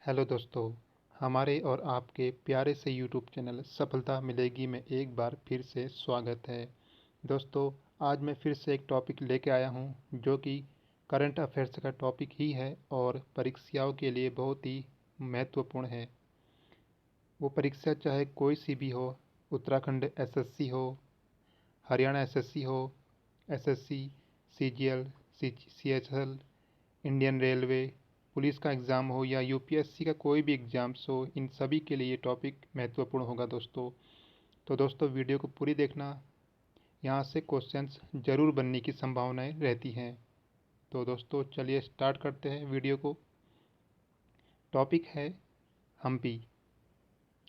Hello दोस्तों, हमारे और आपके प्यारे से यूट्यूब चैनल सफलता मिलेगी में एक बार फिर से स्वागत है। दोस्तों, आज मैं फिर से एक टॉपिक लेके आया हूँ जो कि करंट अफेयर्स का टॉपिक ही है और परीक्षाओं के लिए बहुत ही महत्वपूर्ण है। वो परीक्षा चाहे कोई सी भी हो, उत्तराखंड एसएससी हो, हरियाणा एसएससी हो, SSC, CGL, CHL, Indian railway, police का एग्ज़ाम हो या यूपीएससी का कोई भी एग्ज़ाम्स हो, इन सभी के लिए ये टॉपिक महत्वपूर्ण होगा दोस्तों। तो दोस्तों, वीडियो को पूरी देखना, यहाँ से क्वेश्चंस ज़रूर बनने की संभावनाएं रहती हैं। तो दोस्तों, चलिए स्टार्ट करते हैं वीडियो को। टॉपिक है हम्पी।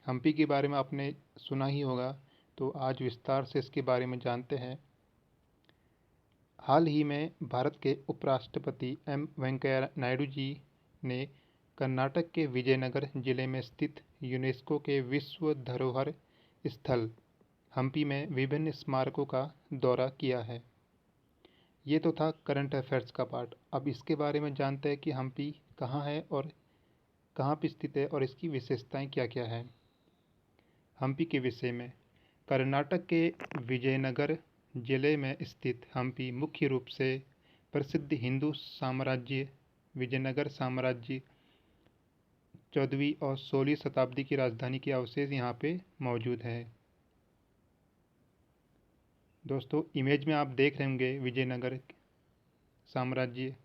हम्पी के बारे में आपने सुना ही होगा, तो आज विस्तार से इसके बारे में जानते हैं। हाल ही में भारत के उपराष्ट्रपति एम वेंकैया नायडू जी ने कर्नाटक के विजयनगर जिले में स्थित यूनेस्को के विश्व धरोहर स्थल हम्पी में विभिन्न स्मारकों का दौरा किया है। ये तो था करंट अफेयर्स का पार्ट। अब इसके बारे में जानते हैं कि हम्पी कहाँ है और कहाँ पर स्थित है और इसकी विशेषताएं क्या क्या हैं। हम्पी के विषय में, कर्नाटक के विजयनगर जिले में स्थित हम्पी मुख्य रूप से प्रसिद्ध हिंदू साम्राज्य विजयनगर साम्राज्य 14वीं और 16वीं शताब्दी की राजधानी के अवशेष यहाँ पे मौजूद है। दोस्तों, इमेज में आप देख रहे होंगे विजयनगर साम्राज्य।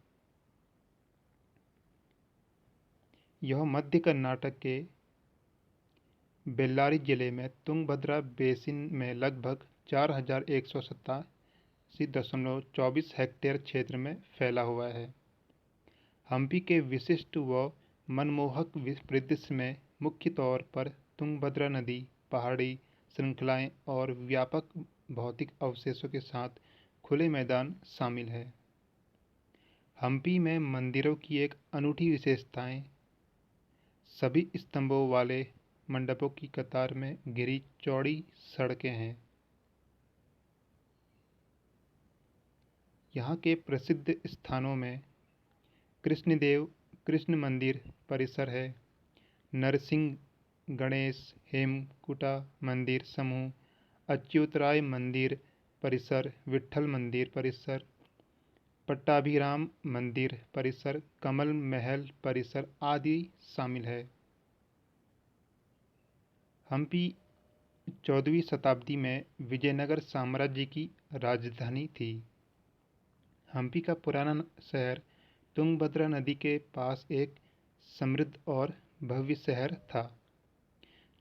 यह मध्य कर्नाटक के बेल्लारी जिले में तुंगभद्रा बेसिन में लगभग 4187.24 हेक्टेयर क्षेत्र में फैला हुआ है। हम्पी के विशिष्ट व मनमोहक परिदृश्य में मुख्य तौर पर तुंगभद्रा नदी, पहाड़ी श्रृंखलाएं और व्यापक भौतिक अवशेषों के साथ खुले मैदान शामिल है। हम्पी में मंदिरों की एक अनूठी विशेषताएं सभी स्तंभों वाले मंडपों की कतार में घिरी चौड़ी सड़कें हैं। यहाँ के प्रसिद्ध स्थानों में कृष्ण मंदिर परिसर है, नरसिंह गणेश हेमकुटा मंदिर समूह, अच्युतराय मंदिर परिसर, विट्ठल मंदिर परिसर, पट्टाभिराम मंदिर परिसर, कमल महल परिसर आदि शामिल है। हम्पी 14वीं शताब्दी में विजयनगर साम्राज्य की राजधानी थी। हम्पी का पुराना शहर तुंगभद्रा नदी के पास एक समृद्ध और भव्य शहर था,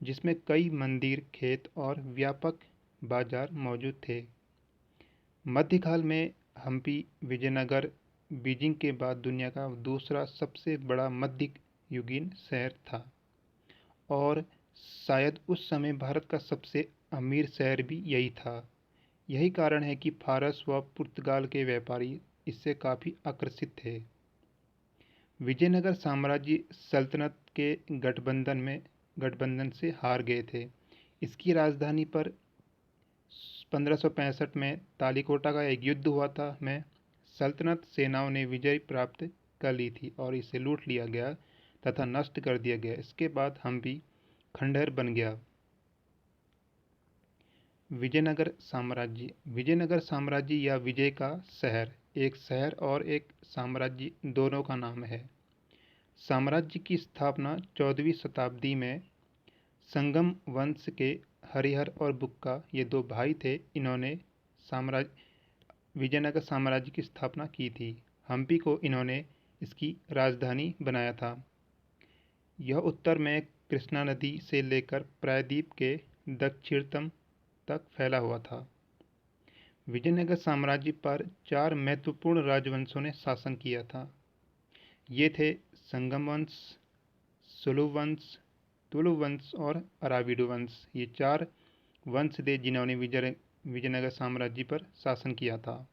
जिसमें कई मंदिर, खेत और व्यापक बाजार मौजूद थे। मध्यकाल में हम्पी विजयनगर बीजिंग के बाद दुनिया का दूसरा सबसे बड़ा मध्ययुगीन शहर था और शायद उस समय भारत का सबसे अमीर शहर भी यही था। यही कारण है कि फारस व पुर्तगाल के व्यापारी इससे काफ़ी आकर्षित थे। विजयनगर साम्राज्य सल्तनत के गठबंधन से हार गए थे। इसकी राजधानी पर 1565 में तालिकोटा का एक युद्ध हुआ था में सल्तनत सेनाओं ने विजय प्राप्त कर ली थी और इसे लूट लिया गया तथा नष्ट कर दिया गया। इसके बाद हम्पी खंडहर बन गया। विजयनगर साम्राज्य या विजय का शहर एक शहर और एक साम्राज्य दोनों का नाम है। साम्राज्य की स्थापना 14वीं शताब्दी में संगम वंश के हरिहर और बुक्का, ये दो भाई थे, इन्होंने विजयनगर साम्राज्य की स्थापना की थी। हम्पी को इन्होंने इसकी राजधानी बनाया था। यह उत्तर में कृष्णा नदी से लेकर प्रायद्वीप के दक्षिणतम तक फैला हुआ था। विजयनगर साम्राज्य पर 4 महत्वपूर्ण राजवंशों ने शासन किया था। ये थे संगम वंश, तुलु वंश और अराविडु वंश। ये 4 वंश थे जिन्होंने विजयनगर साम्राज्य पर शासन किया था।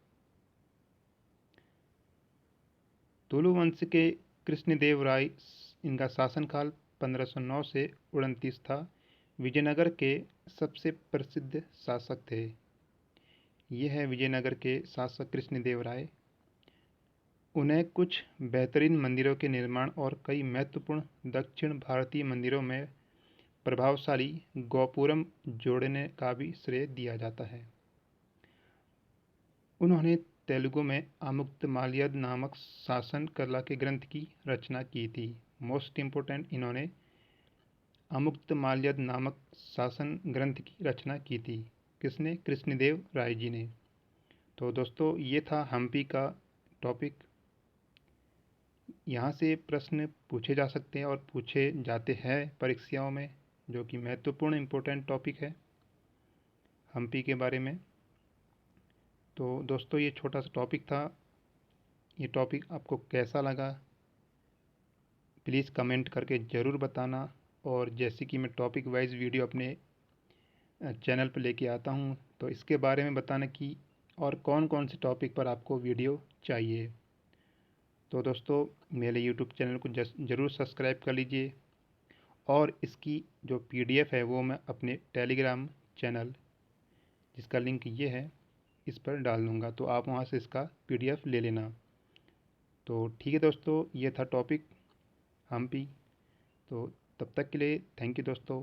तुलु वंश के कृष्णदेव राय, इनका शासनकाल 1509 से 29 था। विजयनगर के सबसे प्रसिद्ध शासक थे। ये है विजयनगर के शासक कृष्णदेव राय। उन्हें कुछ बेहतरीन मंदिरों के निर्माण और कई महत्वपूर्ण दक्षिण भारतीय मंदिरों में प्रभावशाली गोपुरम जोड़ने का भी श्रेय दिया जाता है। उन्होंने तेलुगु में अमुक्तमाल्यद नामक शासन कला के ग्रंथ की रचना की थी। मोस्ट इम्पोर्टेंट, इन्होंने अमुक्तमाल्यद नामक शासन ग्रंथ की रचना की थी। किसने? कृष्णदेव राय जी ने। तो दोस्तों, ये था हम्पी का टॉपिक। यहाँ से प्रश्न पूछे जा सकते हैं और पूछे जाते हैं परीक्षाओं में, जो कि महत्वपूर्ण इम्पोर्टेंट टॉपिक है हम्पी के बारे में। तो दोस्तों, ये छोटा सा टॉपिक था। ये टॉपिक आपको कैसा लगा प्लीज़ कमेंट करके ज़रूर बताना। और जैसे कि मैं टॉपिक वाइज वीडियो अपने चैनल पर लेके आता हूँ, तो इसके बारे में बताना कि और कौन कौन से टॉपिक पर आपको वीडियो चाहिए। तो दोस्तों, मेरे यूट्यूब चैनल को ज़रूर सब्सक्राइब कर लीजिए। और इसकी जो PDF है वो मैं अपने टेलीग्राम चैनल, जिसका लिंक ये है, इस पर डाल दूँगा, तो आप वहाँ से इसका PDF ले लेना। तो ठीक है दोस्तों, ये था टॉपिक हम्पी। तो तब तक के लिए थैंक यू दोस्तों।